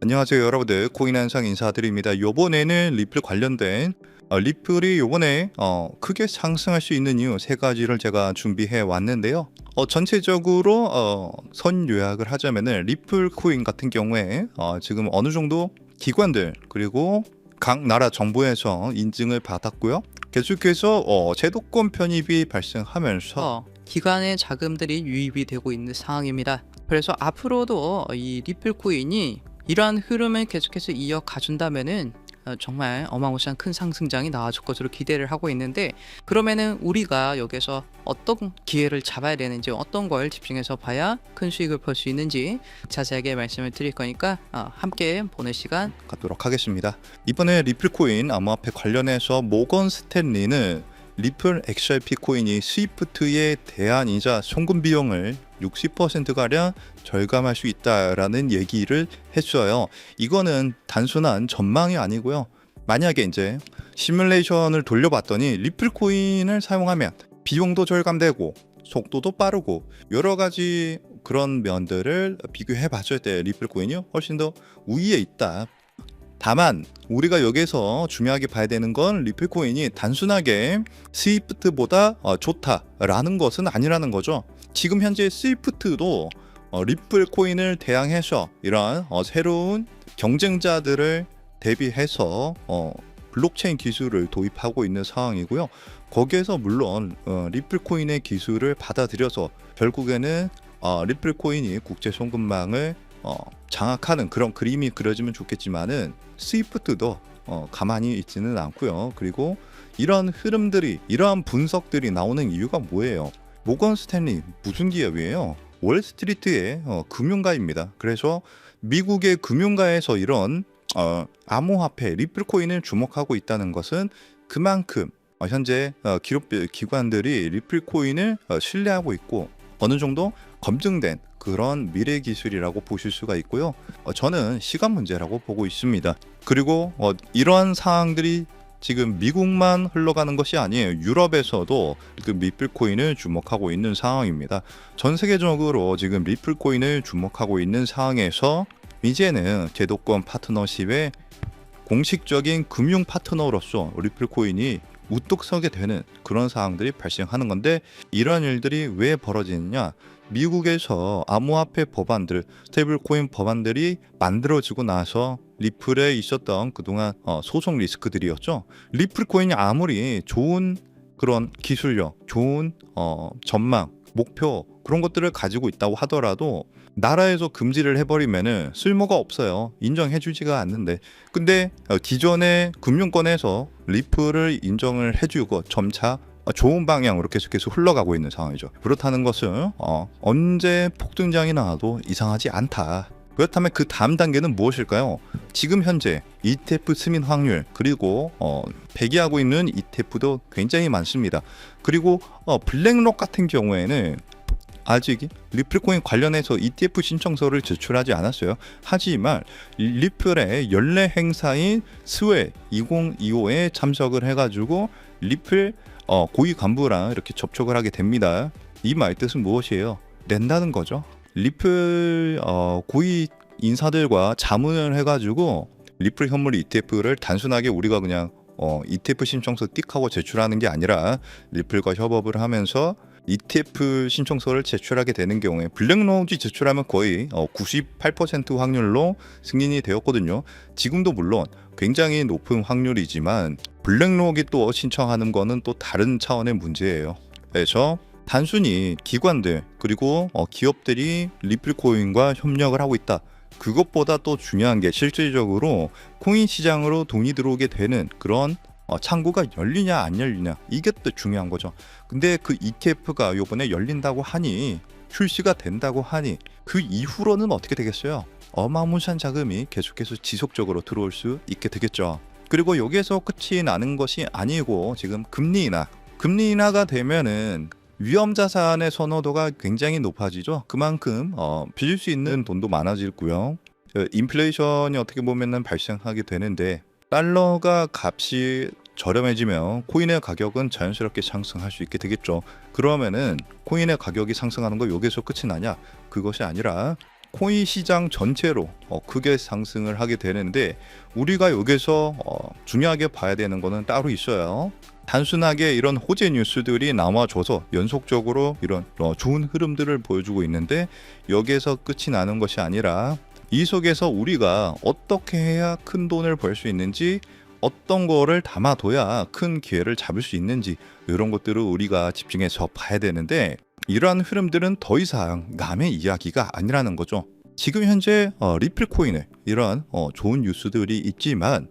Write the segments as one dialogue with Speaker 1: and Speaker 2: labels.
Speaker 1: 안녕하세요 여러분들, 코인한상 인사드립니다. 요번에는 리플 관련된 리플이 요번에 크게 상승할 수 있는 이유 세 가지를 제가 준비해 왔는데요. 전체적으로 선 요약을 하자면은 리플 코인 같은 경우에 지금 어느 정도 기관들 그리고 각 나라 정부에서 인증을 받았고요. 계속해서 제도권 편입이 발생하면서
Speaker 2: 기관의 자금들이 유입이 되고 있는 상황입니다. 그래서 앞으로도 이 리플 코인이 이러한 흐름을 계속해서 이어가준다면은 정말 어마무시한 큰 상승장이 나와줄 것으로 기대를 하고 있는데, 그러면은 우리가 여기서 어떤 기회를 잡아야 되는지, 어떤 걸 집중해서 봐야 큰 수익을 벌 수 있는지 자세하게 말씀을 드릴 거니까 함께 보는 시간
Speaker 1: 갖도록 하겠습니다. 이번에 리플 코인 암호화폐 관련해서 모건 스탠리는 리플 XRP 코인이 스위프트에 대한 이자 송금 비용을 60%가량 절감할 수 있다라는 얘기를 했어요. 이거는 단순한 전망이 아니고요. 만약에 이제 시뮬레이션을 돌려봤더니 리플 코인을 사용하면 비용도 절감되고 속도도 빠르고 여러 가지 그런 면들을 비교해 봤을 때 리플 코인이 훨씬 더 우위에 있다. 다만 우리가 여기서 중요하게 봐야 되는 건 리플 코인이 단순하게 스위프트보다 좋다라는 것은 아니라는 거죠. 지금 현재 스위프트도 리플 코인을 대항해서 이러한 새로운 경쟁자들을 대비해서 블록체인 기술을 도입하고 있는 상황이고요. 거기에서 물론 리플 코인의 기술을 받아들여서 결국에는 리플 코인이 국제 송금망을 장악하는 그런 그림이 그려지면 좋겠지만은 스위프트도 가만히 있지는 않고요. 그리고 이런 흐름들이, 이러한 분석들이 나오는 이유가 뭐예요? 모건 스탠리 무슨 기업이에요? 월스트리트의 금융가입니다. 그래서 미국의 금융가에서 이런 암호화폐 리플 코인을 주목하고 있다는 것은 그만큼 현재 기관들이 리플 코인을 신뢰하고 있고 어느 정도 검증된 그런 미래 기술이라고 보실 수가 있고요. 저는 시간 문제라고 보고 있습니다. 그리고 이러한 상황들이 지금 미국만 흘러가는 것이 아니에요. 유럽에서도 그 리플 코인을 주목하고 있는 상황입니다. 전 세계적으로 지금 리플 코인을 주목하고 있는 상황에서 이제는 제도권 파트너십의 공식적인 금융 파트너로서 리플 코인이 우뚝 서게 되는 그런 상황들이 발생하는 건데, 이러한 일들이 왜 벌어지느냐? 미국에서 암호화폐 법안들, 스테이블 코인 법안들이 만들어지고 나서 리플에 있었던 그동안 소송 리스크들이었죠. 리플 코인이 아무리 좋은 그런 기술력, 좋은 전망, 목표 그런 것들을 가지고 있다고 하더라도 나라에서 금지를 해버리면은 쓸모가 없어요. 인정해주지가 않는데. 근데 기존의 금융권에서 리플을 인정을 해주고 점차 좋은 방향으로 계속해서 흘러가고 있는 상황이죠. 그렇다는 것은 언제 폭등장이 나와도 이상하지 않다. 그렇다면 그 다음 단계는 무엇일까요? 지금 현재 ETF 승인 확률, 그리고 배기하고 있는 ETF도 굉장히 많습니다. 그리고 블랙록 같은 경우에는 아직 리플 코인 관련해서 ETF 신청서를 제출하지 않았어요. 하지만 리플의 연례 행사인 스웨 2025에 참석을 해가지고 리플 고위 간부랑 이렇게 접촉을 하게 됩니다. 이 말 뜻은 무엇이에요? 낸다는 거죠. 리플 고위 인사들과 자문을 해가지고 리플 현물 ETF를 단순하게 우리가 그냥 ETF 신청서 띡 하고 제출하는 게 아니라 리플과 협업을 하면서 ETF 신청서를 제출하게 되는 경우에 블랙록이 제출하면 거의 98% 확률로 승인이 되었거든요. 지금도 물론 굉장히 높은 확률이지만 블랙록이 또 신청하는 거는 또 다른 차원의 문제예요. 그래서 단순히 기관들 그리고 기업들이 리플 코인과 협력을 하고 있다. 그것보다 또 중요한 게 실질적으로 코인 시장으로 돈이 들어오게 되는 그런 창구가 열리냐 안 열리냐, 이게 또 중요한 거죠. 근데 그 ETF가 요번에 열린다고 하니, 출시가 된다고 하니 그 이후로는 어떻게 되겠어요? 어마무시한 자금이 계속해서 지속적으로 들어올 수 있게 되겠죠. 그리고 여기에서 끝이 나는 것이 아니고 지금 금리 인하가 되면은 위험 자산의 선호도가 굉장히 높아지죠. 그만큼 빌릴 수 있는 돈도 많아지고요. 인플레이션이 어떻게 보면은 발생하게 되는데, 달러가 값이 저렴해지면 코인의 가격은 자연스럽게 상승할 수 있게 되겠죠. 그러면은 코인의 가격이 상승하는 거 여기서 끝이 나냐? 그것이 아니라 코인 시장 전체로 크게 상승을 하게 되는데 우리가 여기서 중요하게 봐야 되는 거는 따로 있어요. 단순하게 이런 호재 뉴스들이 나와줘서 연속적으로 이런 좋은 흐름들을 보여주고 있는데 여기에서 끝이 나는 것이 아니라 이 속에서 우리가 어떻게 해야 큰 돈을 벌 수 있는지, 어떤 거를 담아둬야 큰 기회를 잡을 수 있는지, 이런 것들을 우리가 집중해서 봐야 되는데 이러한 흐름들은 더 이상 남의 이야기가 아니라는 거죠. 지금 현재 리플 코인의 이러한 좋은 뉴스들이 있지만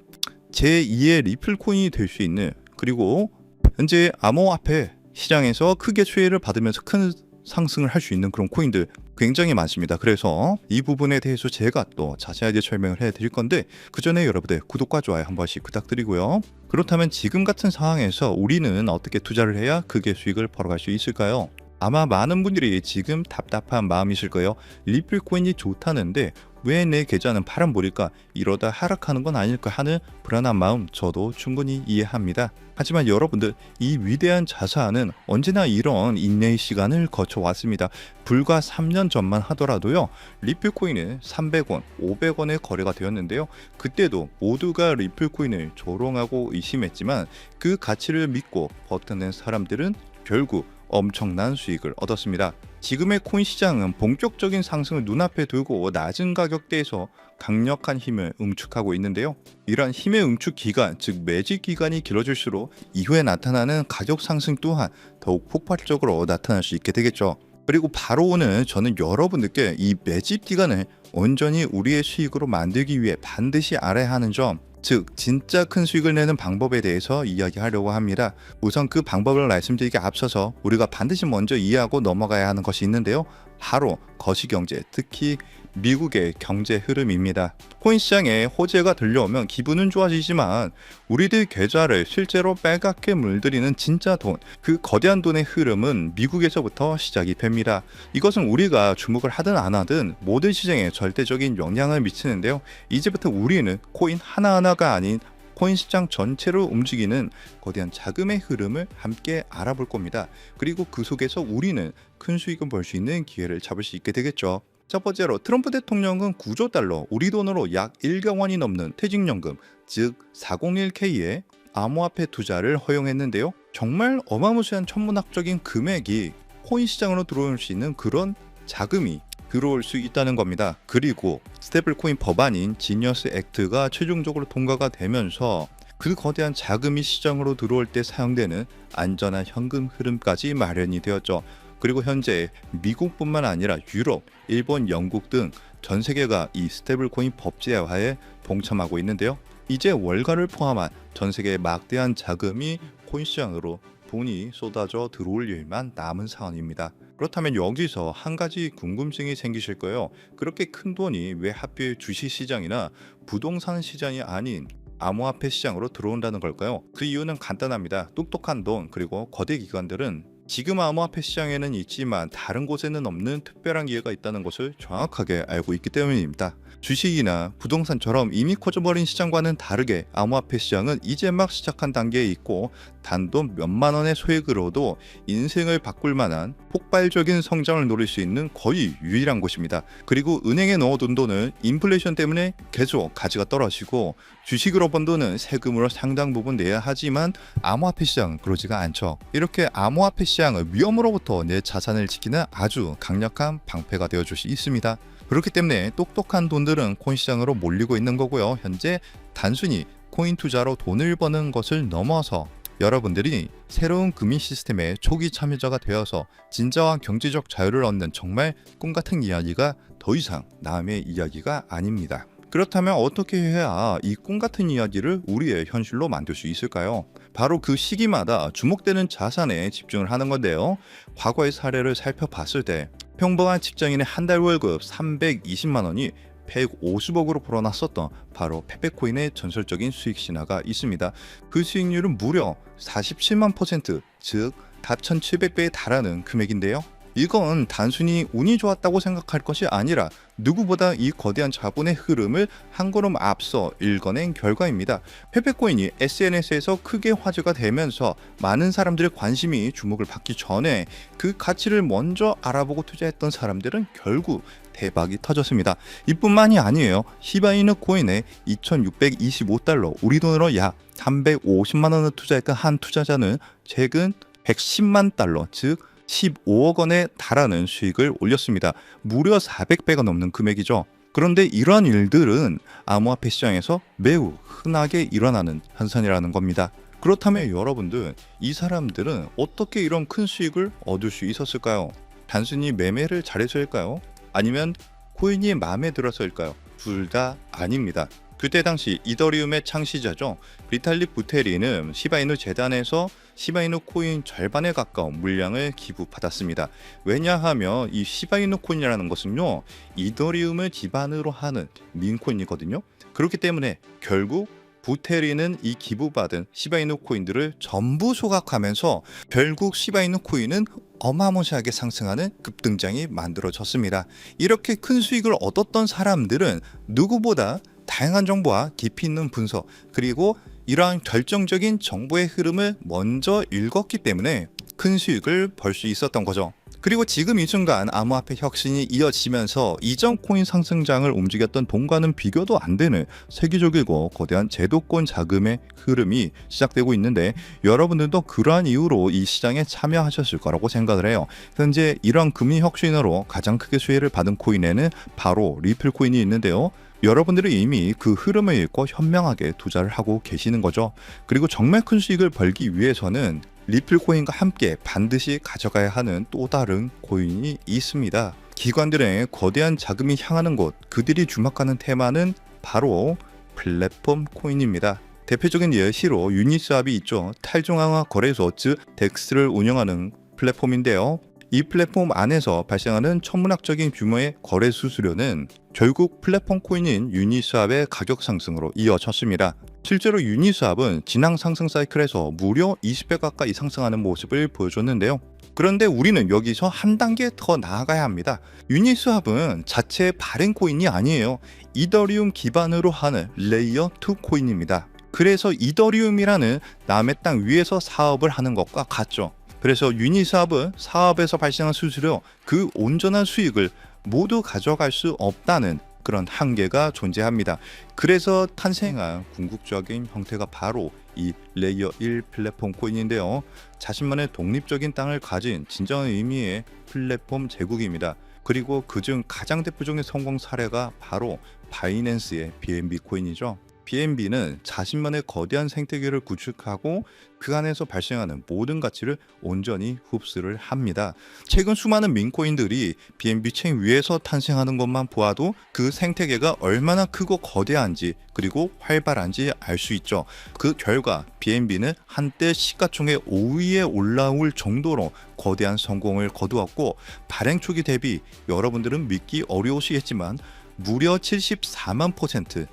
Speaker 1: 제2의 리플 코인이 될 수 있는, 그리고 현재 암호화폐 시장에서 크게 수혜를 받으면서 큰 상승을 할 수 있는 그런 코인들 굉장히 많습니다. 그래서 이 부분에 대해서 제가 또 자세하게 설명을 해드릴 건데 그 전에 여러분들 구독과 좋아요 한 번씩 부탁드리고요. 그렇다면 지금 같은 상황에서 우리는 어떻게 투자를 해야 크게 수익을 벌어갈 수 있을까요? 아마 많은 분들이 지금 답답한 마음이실 거예요. 리플 코인이 좋다는데 왜 내 계좌는 파란불일까? 이러다 하락하는 건 아닐까 하는 불안한 마음 저도 충분히 이해합니다. 하지만 여러분들, 이 위대한 자산은 언제나 이런 인내의 시간을 거쳐왔습니다. 불과 3년 전만 하더라도요, 리플 코인은 300원, 500원에 거래가 되었는데요. 그때도 모두가 리플 코인을 조롱하고 의심했지만 그 가치를 믿고 버텨낸 사람들은 결국 엄청난 수익을 얻었습니다. 지금의 코인 시장은 본격적인 상승을 눈앞에 두고 낮은 가격대에서 강력한 힘을 응축하고 있는데요. 이러한 힘의 응축 기간, 즉 매집 기간이 길어질수록 이후에 나타나는 가격 상승 또한 더욱 폭발적으로 나타날 수 있게 되겠죠. 그리고 바로 오늘 저는 여러분들께 이 매집 기간을 온전히 우리의 수익으로 만들기 위해 반드시 알아야 하는 점, 즉 진짜 큰 수익을 내는 방법에 대해서 이야기하려고 합니다. 우선 그 방법을 말씀드리기 앞서서 우리가 반드시 먼저 이해하고 넘어가야 하는 것이 있는데요. 바로 거시경제, 특히 미국의 경제 흐름입니다. 코인 시장에 호재가 들려오면 기분은 좋아지지만 우리들 계좌를 실제로 빨갛게 물들이는 진짜 돈, 그 거대한 돈의 흐름은 미국에서부터 시작이 됩니다. 이것은 우리가 주목을 하든 안 하든 모든 시장에 절대적인 영향을 미치는데요. 이제부터 우리는 코인 하나하나가 아닌 코인 시장 전체로 움직이는 거대한 자금의 흐름을 함께 알아볼 겁니다. 그리고 그 속에서 우리는 큰 수익을 벌 수 있는 기회를 잡을 수 있게 되겠죠. 첫 번째로 트럼프 대통령은 9조 달러, 우리 돈으로 약 1억 원이 넘는 퇴직연금, 즉 401k의 암호화폐 투자를 허용했는데요. 정말 어마무시한 천문학적인 금액이 코인 시장으로 들어올 수 있는 그런 자금이 들어올 수 있다는 겁니다. 그리고 스테이블 코인 법안인 지니어스 액트가 최종적으로 통과가 되면서 그 거대한 자금이 시장으로 들어올 때 사용되는 안전한 현금 흐름까지 마련이 되었죠. 그리고 현재 미국뿐만 아니라 유럽, 일본, 영국 등 전 세계가 이 스테이블 코인 법제화에 동참하고 있는데요. 이제 월가를 포함한 전 세계의 막대한 자금이 코인 시장으로 돈이 쏟아져 들어올 일만 남은 상황입니다. 그렇다면 여기서 한 가지 궁금증이 생기실 거예요. 그렇게 큰 돈이 왜 하필 주식 시장이나 부동산 시장이 아닌 암호화폐 시장으로 들어온다는 걸까요? 그 이유는 간단합니다. 똑똑한 돈, 그리고 거대 기관들은 지금 암호화폐 시장에는 있지만 다른 곳에는 없는 특별한 기회가 있다는 것을 정확하게 알고 있기 때문입니다. 주식이나 부동산처럼 이미 커져버린 시장과는 다르게 암호화폐 시장은 이제 막 시작한 단계에 있고 단돈 몇만 원의 소액으로도 인생을 바꿀 만한 폭발적인 성장을 노릴 수 있는 거의 유일한 곳입니다. 그리고 은행에 넣어둔 돈은 인플레이션 때문에 계속 가치가 떨어지고 주식으로 번 돈은 세금으로 상당 부분 내야 하지만 암호화폐 시장은 그러지가 않죠. 이렇게 암호화폐 시장은 위험으로부터 내 자산을 지키는 아주 강력한 방패가 되어줄 수 있습니다. 그렇기 때문에 똑똑한 돈들은 코인 시장으로 몰리고 있는 거고요. 현재 단순히 코인 투자로 돈을 버는 것을 넘어서 여러분들이 새로운 금융 시스템의 초기 참여자가 되어서 진정한 경제적 자유를 얻는 정말 꿈같은 이야기가 더 이상 남의 이야기가 아닙니다. 그렇다면 어떻게 해야 이 꿈같은 이야기를 우리의 현실로 만들 수 있을까요? 바로 그 시기마다 주목되는 자산에 집중을 하는 건데요. 과거의 사례를 살펴봤을 때 평범한 직장인의 한 달 월급 320만 원이 150억으로 불어났었던 바로 페페코인의 전설적인 수익 신화가 있습니다. 그 수익률은 무려 47만 %, 즉 4,700배에 달하는 금액인데요. 이건 단순히 운이 좋았다고 생각할 것이 아니라 누구보다 이 거대한 자본의 흐름을 한 걸음 앞서 읽어낸 결과입니다. 페페코인이 SNS에서 크게 화제가 되면서 많은 사람들의 관심이 주목을 받기 전에 그 가치를 먼저 알아보고 투자했던 사람들은 결국 대박이 터졌습니다. 이뿐만이 아니에요. 시바이누 코인에 2,625달러, 우리 돈으로 약 350만 원을 투자했던 한 투자자는 최근 110만 달러, 즉 15억 원에 달하는 수익을 올렸습니다. 무려 400배가 넘는 금액이죠. 그런데 이러한 일들은 암호화폐 시장에서 매우 흔하게 일어나는 현상이라는 겁니다. 그렇다면 여러분들, 이 사람들은 어떻게 이런 큰 수익을 얻을 수 있었을까요? 단순히 매매를 잘해서일까요? 아니면 코인이 마음에 들어서일까요? 둘 다 아닙니다. 그때 당시 이더리움의 창시자죠. 비탈릭 부테린은 시바이누 재단에서 시바이누 코인 절반에 가까운 물량을 기부받았습니다. 왜냐하면 이 시바이누 코인이라는 것은요, 이더리움을 기반으로 하는 민코인이거든요. 그렇기 때문에 결국 부테린은 이 기부받은 시바이누 코인들을 전부 소각하면서 결국 시바이누 코인은 어마무시하게 상승하는 급등장이 만들어졌습니다. 이렇게 큰 수익을 얻었던 사람들은 누구보다 다양한 정보와 깊이 있는 분석, 그리고 이러한 결정적인 정보의 흐름을 먼저 읽었기 때문에 큰 수익을 벌 수 있었던 거죠. 그리고 지금 이 순간 암호화폐 혁신이 이어지면서 이전 코인 상승장을 움직였던 돈과는 비교도 안 되는 세계적이고 거대한 제도권 자금의 흐름이 시작되고 있는데, 여러분들도 그러한 이유로 이 시장에 참여하셨을 거라고 생각을 해요. 현재 이러한 금리 혁신으로 가장 크게 수혜를 받은 코인에는 바로 리플 코인이 있는데요. 여러분들은 이미 그 흐름을 읽고 현명하게 투자를 하고 계시는 거죠. 그리고 정말 큰 수익을 벌기 위해서는 리플 코인과 함께 반드시 가져가야 하는 또 다른 코인이 있습니다. 기관들의 거대한 자금이 향하는 곳, 그들이 주목하는 테마는 바로 플랫폼 코인입니다. 대표적인 예시로 유니스왑이 있죠. 탈중앙화 거래소, 즉 덱스를 운영하는 플랫폼인데요. 이 플랫폼 안에서 발생하는 천문학적인 규모의 거래 수수료는 결국 플랫폼 코인인 유니스왑의 가격 상승으로 이어졌습니다. 실제로 유니스왑은 지난 상승 사이클에서 무려 20배 가까이 상승하는 모습을 보여줬는데요. 그런데 우리는 여기서 한 단계 더 나아가야 합니다. 유니스왑은 자체 발행 코인이 아니에요. 이더리움 기반으로 하는 레이어 2 코인입니다. 그래서 이더리움이라는 남의 땅 위에서 사업을 하는 것과 같죠. 그래서 유니스왑은 사업에서 발생한 수수료, 그 온전한 수익을 모두 가져갈 수 없다는 그런 한계가 존재합니다. 그래서 탄생한 궁극적인 형태가 바로 이 레이어 1 플랫폼 코인인데요. 자신만의 독립적인 땅을 가진 진정한 의미의 플랫폼 제국입니다. 그리고 그중 가장 대표적인 성공 사례가 바로 바이낸스의 BNB 코인이죠. BNB는 자신만의 거대한 생태계를 구축하고 그 안에서 발생하는 모든 가치를 온전히 흡수를 합니다. 최근 수많은 민코인들이 BNB 체인 위에서 탄생하는 것만 보아도 그 생태계가 얼마나 크고 거대한지, 그리고 활발한지 알 수 있죠. 그 결과 BNB는 한때 시가총액 5위에 올라올 정도로 거대한 성공을 거두었고, 발행 초기 대비 여러분들은 믿기 어려우시겠지만 무려 74만 %,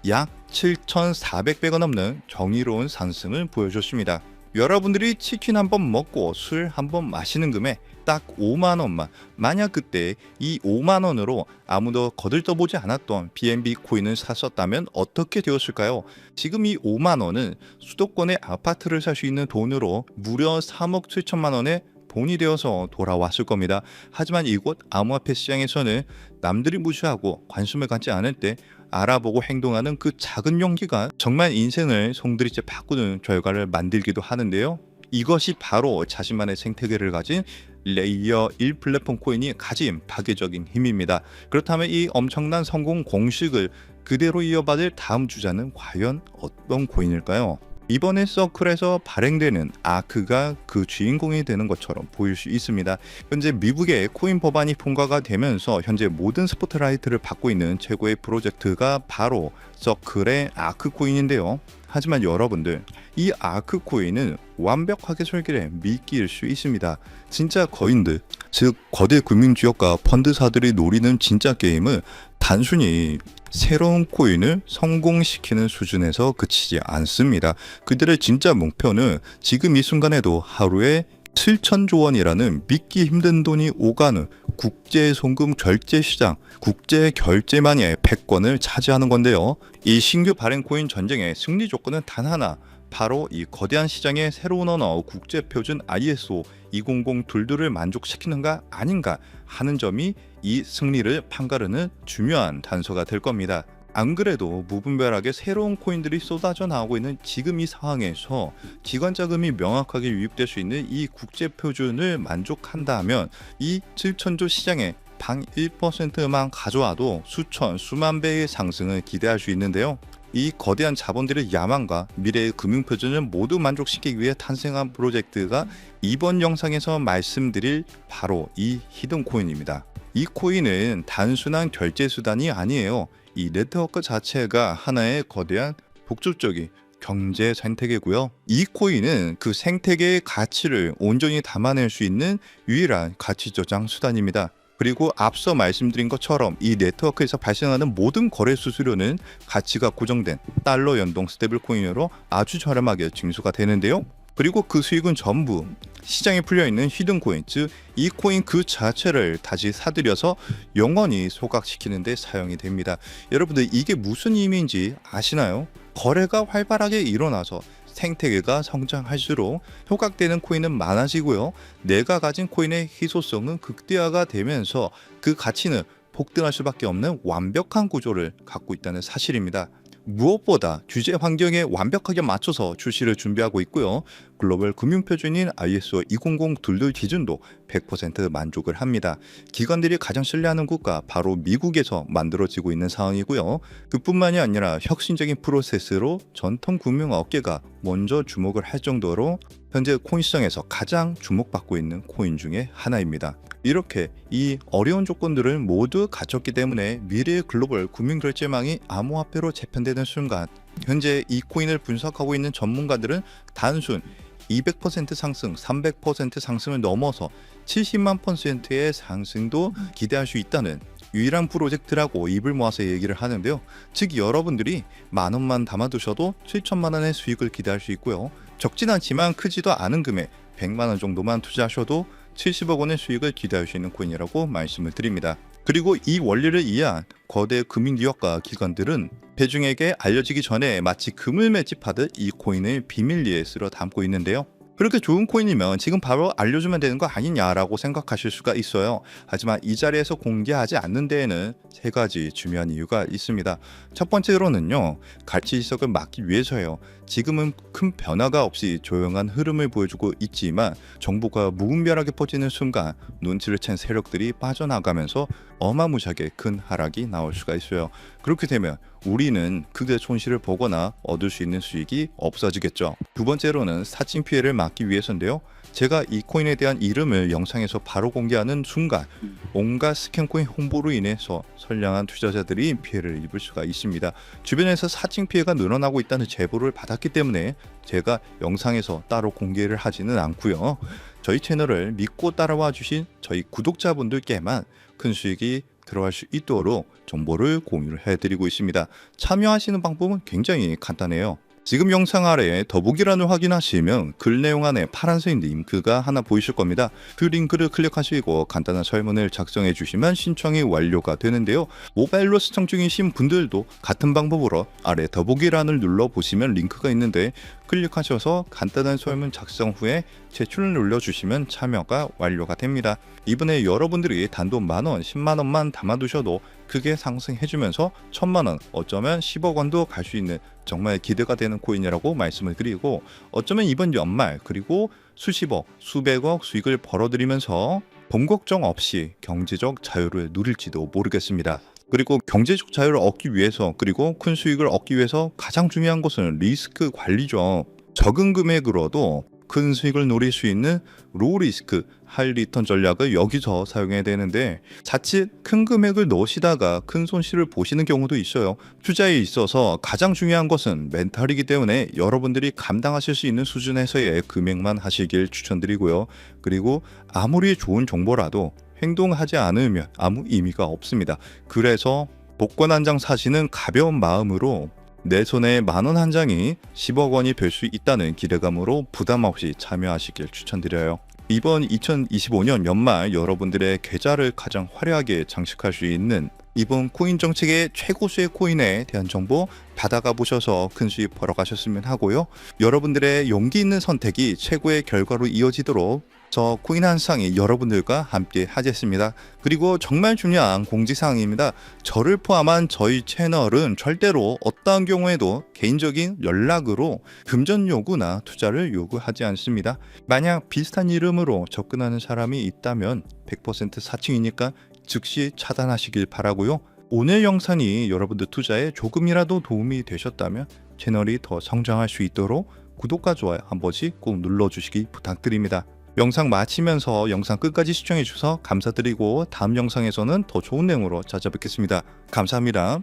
Speaker 1: 약 7,400배가 넘는 경이로운 상승을 보여줬습니다. 여러분들이 치킨 한번 먹고 술 한번 마시는 금액 딱 5만 원만, 만약 그때 이 5만 원으로 아무도 거들떠보지 않았던 BNB 코인을 샀었다면 어떻게 되었을까요? 지금 이 5만 원은 수도권의 아파트를 살 수 있는 돈으로 무려 3억 7천만 원의 본이 되어서 돌아왔을 겁니다. 하지만 이곳 암호화폐 시장에서는 남들이 무시하고 관심을 갖지 않을 때 알아보고 행동하는 그 작은 용기가 정말 인생을 송두리째 바꾸는 결과를 만들기도 하는데요. 이것이 바로 자신만의 생태계를 가진 레이어 1 플랫폼 코인이 가진 파괴적인 힘입니다. 그렇다면 이 엄청난 성공 공식을 그대로 이어받을 다음 주자는 과연 어떤 코인일까요? 이번에 서클에서 발행되는 아크가 그 주인공이 되는 것처럼 보일 수 있습니다. 현재 미국의 코인 법안이 통과가 되면서 현재 모든 스포트라이트를 받고 있는 최고의 프로젝트가 바로 서클의 아크 코인인데요. 하지만 여러분들, 이 아크 코인은 완벽하게 설계된 미끼일 수 있습니다. 진짜 거인들, 즉 거대 금융지역과 펀드사들이 노리는 진짜 게임은 단순히 새로운 코인을 성공시키는 수준에서 그치지 않습니다. 그들의 진짜 목표는 지금 이 순간에도 하루에 7천조 원이라는 믿기 힘든 돈이 오가는 국제 송금 결제 시장, 국제 결제만의 패권을 차지하는 건데요. 이 신규 발행 코인 전쟁의 승리 조건은 단 하나, 바로 이 거대한 시장의 새로운 언어 국제 표준 ISO 20022를 만족시키는가 아닌가 하는 점이 이 승리를 판가르는 중요한 단서가 될 겁니다. 안 그래도 무분별하게 새로운 코인들이 쏟아져 나오고 있는 지금 이 상황에서 기관 자금이 명확하게 유입될 수 있는 이 국제 표준을 만족한다면 이 7천조 시장에 방 1%만 가져와도 수천, 수만 배의 상승을 기대할 수 있는데요. 이 거대한 자본들의 야망과 미래의 금융표준을 모두 만족시키기 위해 탄생한 프로젝트가 이번 영상에서 말씀드릴 바로 이 히든 코인입니다. 이 코인은 단순한 결제 수단이 아니에요. 이 네트워크 자체가 하나의 거대한 복잡적인 경제 생태계고요. 이 코인은 그 생태계의 가치를 온전히 담아낼 수 있는 유일한 가치 저장 수단입니다. 그리고 앞서 말씀드린 것처럼 이 네트워크에서 발생하는 모든 거래 수수료는 가치가 고정된 달러 연동 스테이블 코인으로 아주 저렴하게 징수가 되는데요. 그리고 그 수익은 전부 시장에 풀려있는 히든 코인, 즉 이 코인 그 자체를 다시 사들여서 영원히 소각시키는 데 사용이 됩니다. 여러분들 이게 무슨 의미인지 아시나요? 거래가 활발하게 일어나서 생태계가 성장할수록 소각되는 코인은 많아지고요. 내가 가진 코인의 희소성은 극대화가 되면서 그 가치는 폭등할 수밖에 없는 완벽한 구조를 갖고 있다는 사실입니다. 무엇보다 규제 환경에 완벽하게 맞춰서 출시를 준비하고 있고요. 글로벌 금융표준인 ISO 20022 기준도 100% 만족을 합니다. 기관들이 가장 신뢰하는 국가 바로 미국에서 만들어지고 있는 상황이고요. 그뿐만이 아니라 혁신적인 프로세스로 전통 금융 업계가 먼저 주목을 할 정도로 현재 코인 시장에서 가장 주목받고 있는 코인 중에 하나입니다. 이렇게 이 어려운 조건들을 모두 갖췄기 때문에 미래의 글로벌 금융결제망이 암호화폐로 재편되는 순간 현재 이 코인을 분석하고 있는 전문가들은 단순 200% 상승, 300% 상승을 넘어서 70만 %의 상승도 기대할 수 있다는 유일한 프로젝트라고 입을 모아서 얘기를 하는데요. 즉 여러분들이 만 원만 담아두셔도 7천만 원의 수익을 기대할 수 있고요. 적진 않지만 크지도 않은 금액 100만 원 정도만 투자하셔도 70억 원의 수익을 기대할 수 있는 코인이라고 말씀을 드립니다. 그리고 이 원리를 이해한 거대 금융 기업과 기관들은 대중에게 알려지기 전에 마치 금을 매집하듯 이 코인을 비밀리에 쓸어 담고 있는데요. 그렇게 좋은 코인이면 지금 바로 알려주면 되는 거 아니냐라고 생각하실 수가 있어요. 하지만 이 자리에서 공개하지 않는 데에는 세 가지 중요한 이유가 있습니다. 첫 번째로는요, 가치 이석을 막기 위해서예요. 지금은 큰 변화가 없이 조용한 흐름을 보여주고 있지만 정보가 무분별하게 퍼지는 순간 눈치를 챈 세력들이 빠져나가면서 어마무시하게 큰 하락이 나올 수가 있어요. 그렇게 되면 우리는 크게 손실을 보거나 얻을 수 있는 수익이 없어지겠죠. 두 번째로는 사칭 피해를 막기 위해서인데요. 제가 이 코인에 대한 이름을 영상에서 바로 공개하는 순간 온갖 스캔코인 홍보로 인해서 선량한 투자자들이 피해를 입을 수가 있습니다. 주변에서 사칭 피해가 늘어나고 있다는 제보를 받았기 때문에 제가 영상에서 따로 공개를 하지는 않고요. 저희 채널을 믿고 따라와 주신 저희 구독자분들께만 큰 수익이 들어갈 수 있도록 정보를 공유를 해드리고 있습니다. 참여하시는 방법은 굉장히 간단해요. 지금 영상 아래에 더보기란을 확인하시면 글 내용 안에 파란색 링크가 하나 보이실 겁니다. 그 링크를 클릭하시고 간단한 설문을 작성해 주시면 신청이 완료가 되는데요. 모바일로 시청 중이신 분들도 같은 방법으로 아래 더보기란을 눌러보시면 링크가 있는데 클릭하셔서 간단한 설문 작성 후에 제출을 눌러주시면 참여가 완료가 됩니다. 이번에 여러분들이 단돈 만원, 10만원만 담아두셔도 크게 상승해주면서 1000만원, 어쩌면 10억 원도 갈 수 있는 정말 기대가 되는 코인이라고 말씀을 드리고, 어쩌면 이번 연말 그리고 수십억, 수백억 수익을 벌어들이면서 돈 걱정 없이 경제적 자유를 누릴지도 모르겠습니다. 그리고 경제적 자유를 얻기 위해서, 그리고 큰 수익을 얻기 위해서 가장 중요한 것은 리스크 관리죠. 적은 금액으로도 큰 수익을 노릴 수 있는 로우 리스크, 하이 리턴 전략을 여기서 사용해야 되는데 자칫 큰 금액을 넣으시다가 큰 손실을 보시는 경우도 있어요. 투자에 있어서 가장 중요한 것은 멘탈이기 때문에 여러분들이 감당하실 수 있는 수준에서의 금액만 하시길 추천드리고요. 그리고 아무리 좋은 정보라도 행동하지 않으면 아무 의미가 없습니다. 그래서 복권 한 장 사시는 가벼운 마음으로 내 손에 만원 한 장이 10억 원이 될 수 있다는 기대감으로 부담 없이 참여하시길 추천드려요. 이번 2025년 연말 여러분들의 계좌를 가장 화려하게 장식할 수 있는 이번 코인 정책의 최고수의 코인에 대한 정보 받아가 보셔서 큰 수익 벌어가셨으면 하고요. 여러분들의 용기 있는 선택이 최고의 결과로 이어지도록 저 코인 한 쌍이 여러분들과 함께 하겠습니다. 그리고 정말 중요한 공지사항입니다. 저를 포함한 저희 채널은 절대로 어떠한 경우에도 개인적인 연락으로 금전 요구나 투자를 요구하지 않습니다. 만약 비슷한 이름으로 접근하는 사람이 있다면 100% 사칭이니까 즉시 차단하시길 바라고요. 오늘 영상이 여러분들 투자에 조금이라도 도움이 되셨다면 채널이 더 성장할 수 있도록 구독과 좋아요 한 번씩 꼭 눌러주시기 부탁드립니다. 영상 마치면서 영상 끝까지 시청해 주셔서 감사드리고 다음 영상에서는 더 좋은 내용으로 찾아뵙겠습니다. 감사합니다.